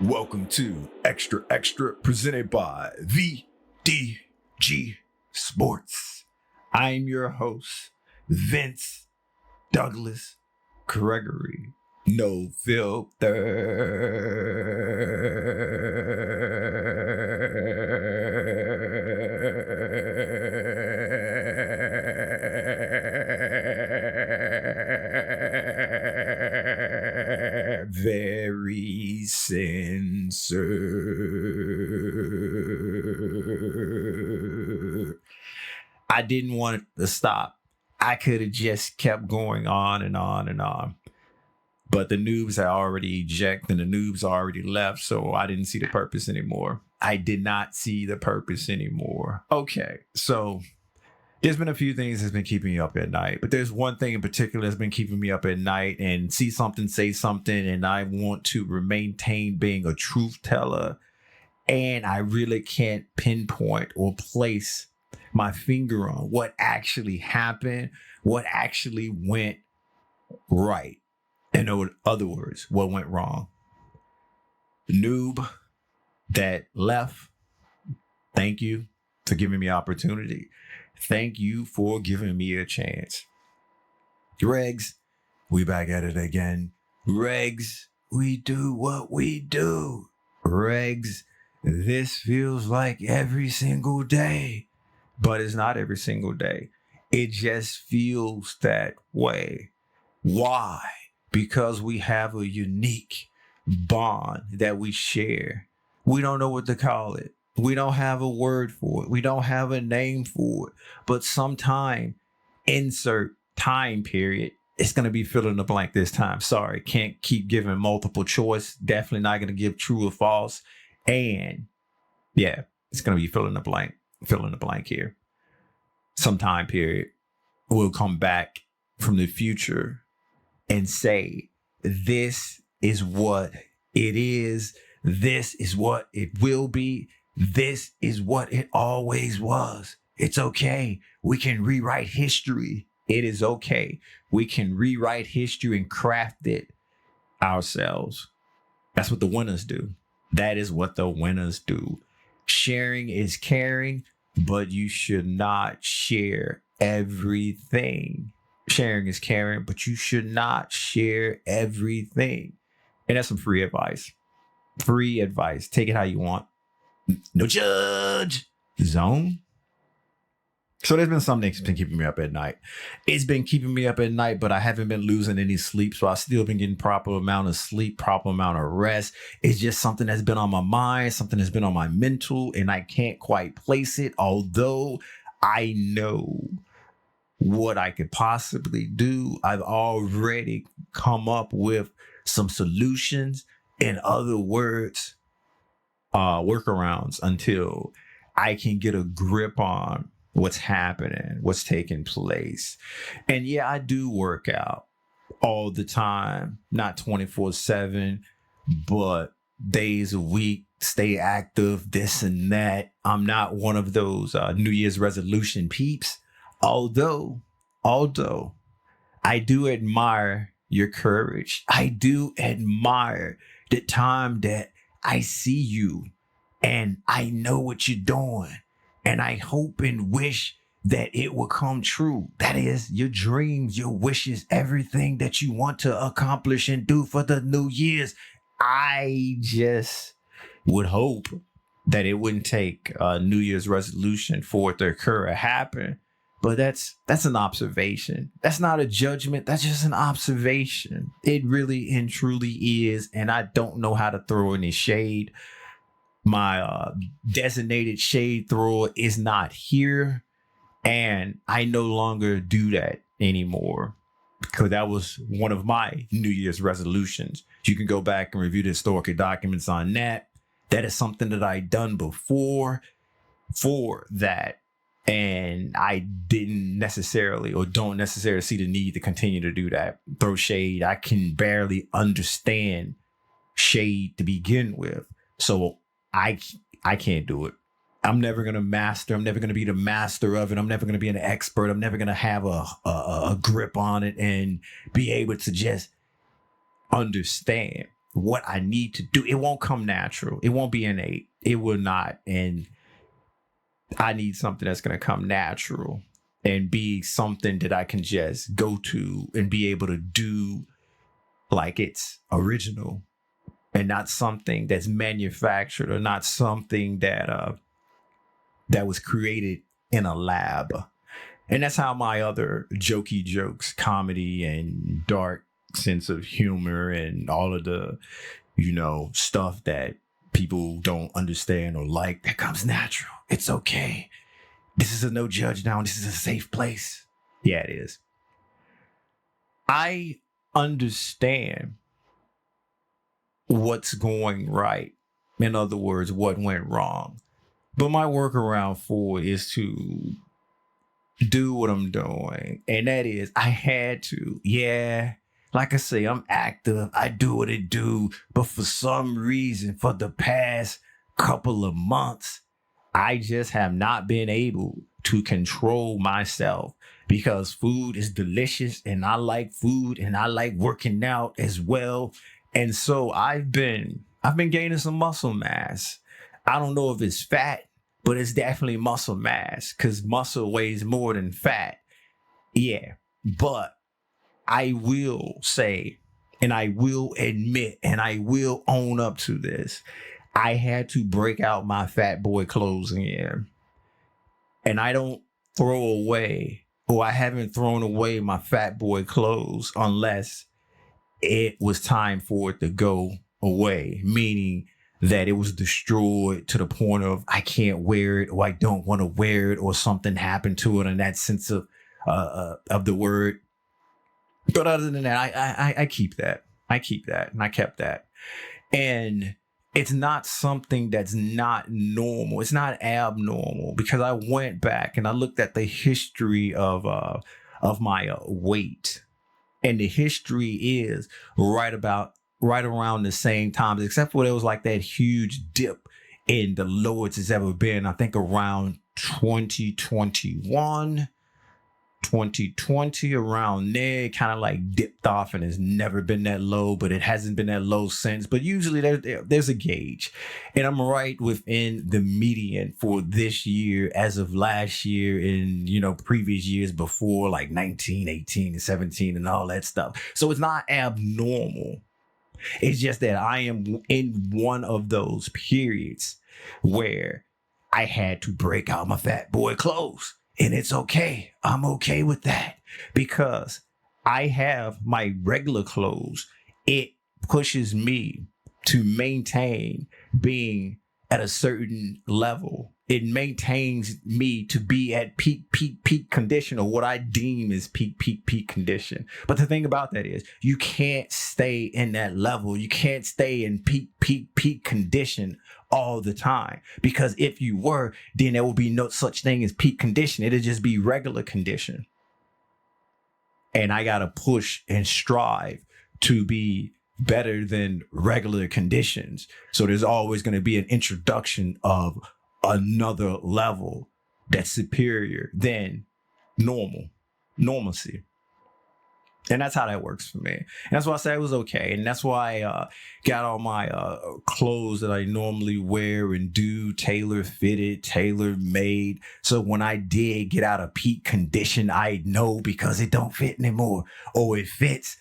Welcome to Xtra presented by VDG Sports. I'm your host, Vince Douglas Gregory. No filter. Very censored. I didn't want it to stop. I could have just kept going on and on and on. But the noobs had already ejected and the noobs already left, so I didn't see the purpose anymore. I did not see the purpose anymore. Okay, so there's been a few things that's been keeping me up at night, but there's one thing in particular that's been keeping me up at night, and see something, say something, and I want to maintain being a truth teller, and I really can't pinpoint or place my finger on what actually happened, what actually went right. In other words, what went wrong. The noob that left, thank you for giving me opportunity. Thank you for giving me a chance. Regs, we back at it again. Regs, we do what we do. Regs, this feels like every single day. But it's not every single day. It just feels that way. Why? Because we have a unique bond that we share. We don't know what to call it. We don't have a word for it. We don't have a name for it. But sometime, insert time period, it's going to be fill in the blank this time. Sorry, can't keep giving multiple choice. Definitely not going to give true or false. And yeah, it's going to be fill in the blank. Fill in the blank here. Some time period. We'll come back from the future and say, this is what it is. This is what it will be. This is what it always was. It's okay. We can rewrite history. It is okay. We can rewrite history and craft it ourselves. That's what the winners do. That is what the winners do. Sharing is caring, but you should not share everything. Sharing is caring, but you should not share everything. And that's some free advice. Free advice. Take it how you want. No judge zone. So there's been something that's been keeping me up at night. It's been keeping me up at night, but I haven't been losing any sleep. So I've still been getting proper amount of sleep, proper amount of rest. It's just something that's been on my mind, something that's been on my mental, and I can't quite place it. Although I know what I could possibly do. I've already come up with some solutions. In other words, workarounds until I can get a grip on what's happening, what's taking place. And yeah, I do work out all the time, not 24/7, but days a week, stay active, this and that. I'm not one of those New Year's resolution peeps. Although I do admire your courage. I do admire the time that I see you and I know what you're doing. And I hope and wish that it will come true. That is your dreams, your wishes, everything that you want to accomplish and do for the New Year's. I just would hope that it wouldn't take a New Year's resolution for it to occur or happen. But that's an observation. That's not a judgment. That's just an observation. It really and truly is. And I don't know how to throw any shade. My designated shade thrower is not here. And I no longer do that anymore. Because that was one of my New Year's resolutions. You can go back and review the historical documents on that. That is something that I done before for that. And I didn't necessarily or don't necessarily see the need to continue to do that. Throw shade. I can barely understand shade to begin with. So I can't do it. I'm never going to master. I'm never going to be the master of it. I'm never going to be an expert. I'm never going to have a grip on it and be able to just understand. what I need to do. It won't come natural. It won't be innate. It will not. And I need something that's going to come natural and be something that I can just go to and be able to do like it's original, and not something that's manufactured, or not something that was created in a lab. And that's how my other jokey jokes, comedy and dark sense of humor and all of the, stuff that people don't understand or like, that comes natural. It's okay. This is a no judge now. This is a safe place. Yeah, it is. I understand what's going right. In other words, what went wrong. But my workaround for it is to do what I'm doing. And that is, I had to. Yeah, like I say, I'm active. I do what I do. But for some reason, for the past couple of months, I just have not been able to control myself, because food is delicious and I like food and I like working out as well. And so I've been gaining some muscle mass. I don't know if it's fat, but it's definitely muscle mass, because muscle weighs more than fat. Yeah, but I will say, and I will admit, and I will own up to this, I had to break out my fat boy clothes again. And I don't throw away, or I haven't thrown away my fat boy clothes unless it was time for it to go away, meaning that it was destroyed to the point of I can't wear it, or I don't want to wear it, or something happened to it in that sense of the word. But other than that, I keep that. I keep that, and I kept that. And it's not something that's not normal. It's not abnormal, because I went back and I looked at the history of my weight, and the history is right around the same time, except for there was like that huge dip in the lowest it's ever been. I think around 2021. 2020, around there, kind of like dipped off, and has never been that low, but it hasn't been that low since. But usually there's a gauge, and I'm right within the median for this year as of last year, and previous years before, like 19, 18, and 17 and all that stuff. So it's not abnormal. It's just that I am in one of those periods where I had to break out my fat boy clothes. And it's okay. I'm okay with that, because I have my regular clothes. It pushes me to maintain being at a certain level. It maintains me to be at peak condition, or what I deem as peak condition. But the thing about that is, you can't stay in that level. You can't stay in peak condition all the time, because if you were, then there will be no such thing as peak condition. It'll just be regular condition. And I got to push and strive to be better than regular conditions. So there's always going to be an introduction of another level that's superior than normalcy. And that's how that works for me. And that's why I say it was okay. And that's why I got all my clothes that I normally wear and do tailor fitted, tailor made. So when I did get out of peak condition, I know, because it don't fit anymore, or it fits,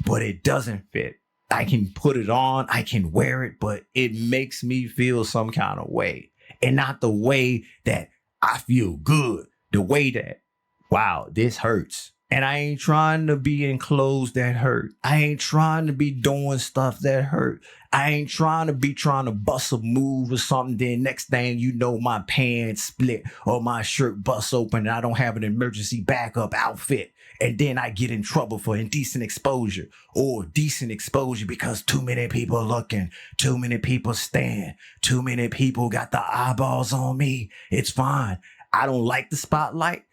but it doesn't fit. I can put it on, I can wear it, but it makes me feel some kind of way. And not the way that I feel good, the way that, wow, this hurts. And I ain't trying to be in clothes that hurt. I ain't trying to be doing stuff that hurt. I ain't trying to bust a move or something. Then next thing you know, my pants split or my shirt busts open and I don't have an emergency backup outfit. And then I get in trouble for indecent exposure, or decent exposure because too many people looking, too many people staring, too many people got the eyeballs on me. It's fine. I don't like the spotlight,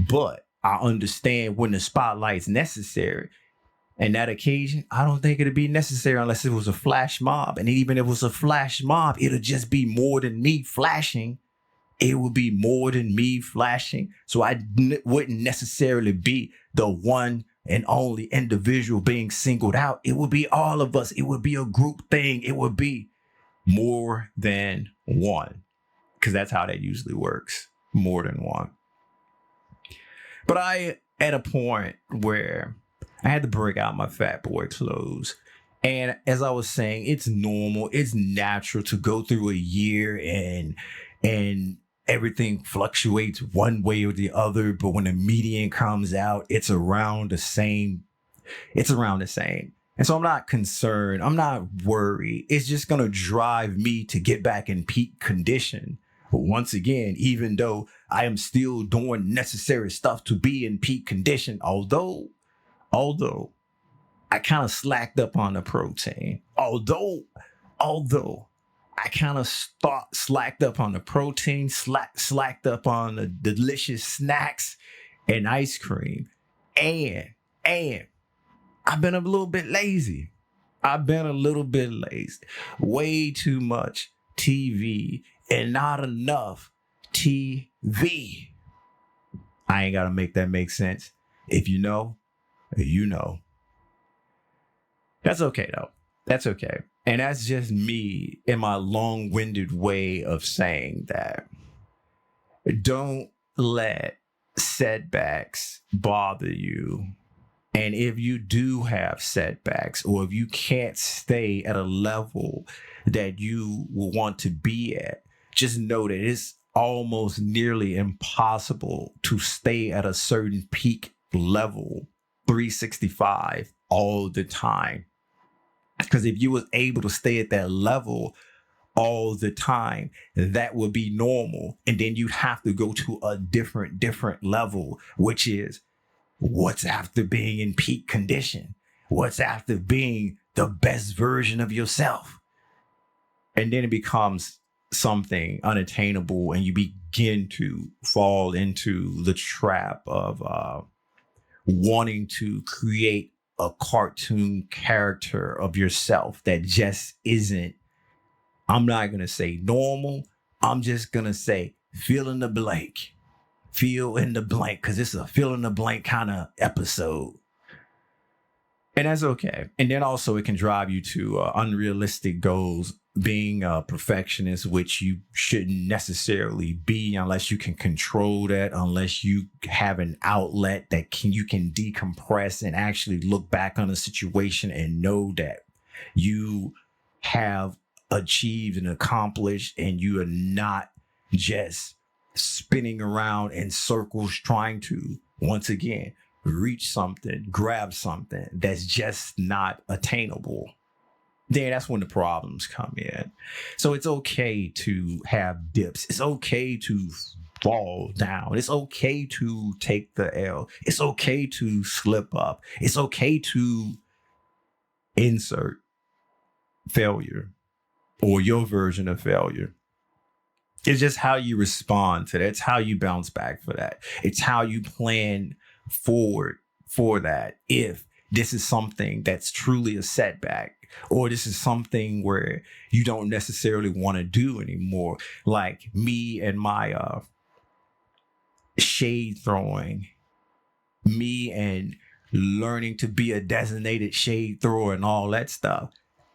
but I understand when the spotlight's necessary. And that occasion, I don't think it'd be necessary unless it was a flash mob. And even if it was a flash mob, it'll just be more than me flashing. It would be more than me flashing. So I wouldn't necessarily be the one and only individual being singled out. It would be all of us. It would be a group thing. It would be more than one, because that's how that usually works. More than one. But I, at a point where I had to break out my fat boy clothes. And as I was saying, it's normal, it's natural to go through a year and everything fluctuates one way or the other. But when the median comes out, it's around the same. It's around the same. And so I'm not concerned. I'm not worried. It's just going to drive me to get back in peak condition. But once again, even though I am still doing necessary stuff to be in peak condition, although I kind of slacked up on the protein, although I kind of slacked up on the protein, slacked up on the delicious snacks and ice cream, and I've been a little bit lazy. Way too much TV and not enough TV. I ain't got to make that make sense. If you know, you know. That's okay, though. That's okay. And that's just me in my long-winded way of saying that. Don't let setbacks bother you. And if you do have setbacks, or if you can't stay at a level that you will want to be at, just know that it's almost nearly impossible to stay at a certain peak level 365 all the time. Because if you was able to stay at that level all the time, that would be normal. And then you'd have to go to a different level, which is what's after being in peak condition? What's after being the best version of yourself? And then it becomes something unattainable, and you begin to fall into the trap of wanting to create a cartoon character of yourself that just isn't, I'm not going to say normal. I'm just going to say fill in the blank. Fill in the blank, because it's a fill in the blank kind of episode. And that's okay. And then also it can drive you to unrealistic goals, being a perfectionist, which you shouldn't necessarily be unless you can control that, unless you have an outlet that you can decompress and actually look back on a situation and know that you have achieved and accomplished, and you are not just spinning around in circles trying to, once again, reach something, grab something that's just not attainable. Then that's when the problems come in. So it's okay to have dips. It's okay to fall down. It's okay to take the L. It's okay to slip up. It's okay to insert failure or your version of failure. It's just how you respond to that. It's how you bounce back for that. It's how you plan forward for that. If this is something that's truly a setback, or this is something where you don't necessarily want to do anymore, like me and my shade throwing, me and learning to be a designated shade thrower and all that stuff.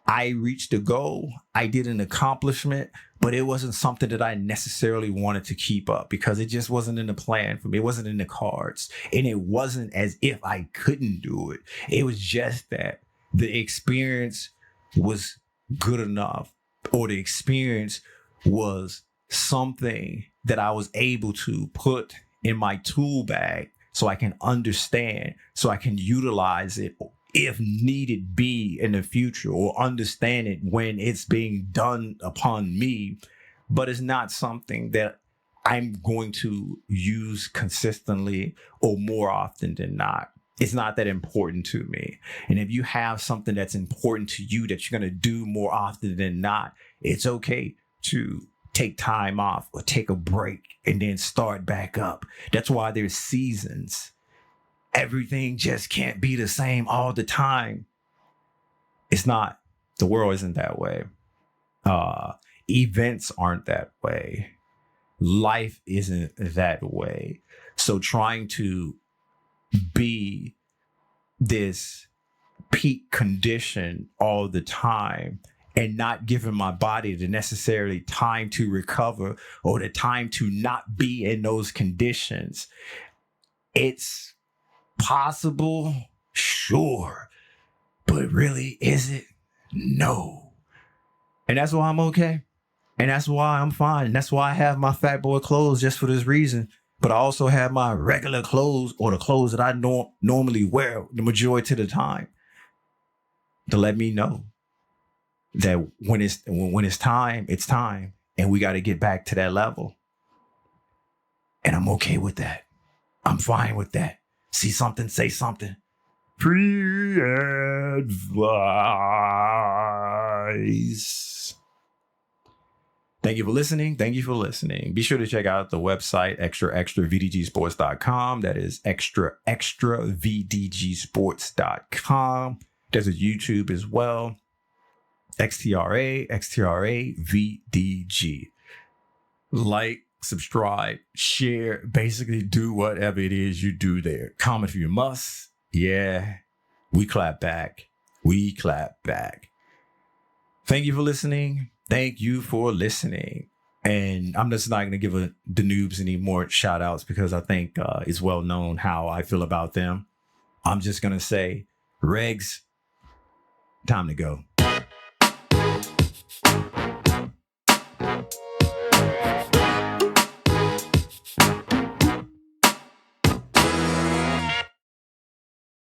I reached a goal. I did an accomplishment, but it wasn't something that I necessarily wanted to keep up, because it just wasn't in the plan for me. It wasn't in the cards. And it wasn't as if I couldn't do it. It was just that the experience was good enough, or the experience was something that I was able to put in my tool bag so I can understand, so I can utilize it if needed be in the future, or understand it when it's being done upon me. But it's not something that I'm going to use consistently or more often than not. It's not that important to me. And if you have something that's important to you that you're going to do more often than not, it's okay to take time off or take a break and then start back up. That's why there's seasons. Everything just can't be the same all the time. It's not. The world isn't that way. Events aren't that way. Life isn't that way. So trying to be this peak condition all the time and not giving my body the necessary time to recover or the time to not be in those conditions. It's possible, sure, but really, is it? No. And that's why I'm okay. And that's why I'm fine. And that's why I have my fat boy clothes just for this reason. But I also have my regular clothes, or the clothes that I normally wear the majority of the time, to let me know that when it's time, it's time. And we got to get back to that level. And I'm okay with that. I'm fine with that. See something, say something. Free advice. Thank you for listening. Thank you for listening. Be sure to check out the website, extravdgsports.com. That is extravdgsports.com. There's a YouTube as well. Xtra VDG. Like, subscribe, share, basically do whatever it is you do there. Comment if you must. Yeah, we clap back. We clap back. Thank you for listening. Thank you for listening. And I'm just not going to give the noobs any more shout outs because I think it's well known how I feel about them. I'm just going to say, Regs, time to go.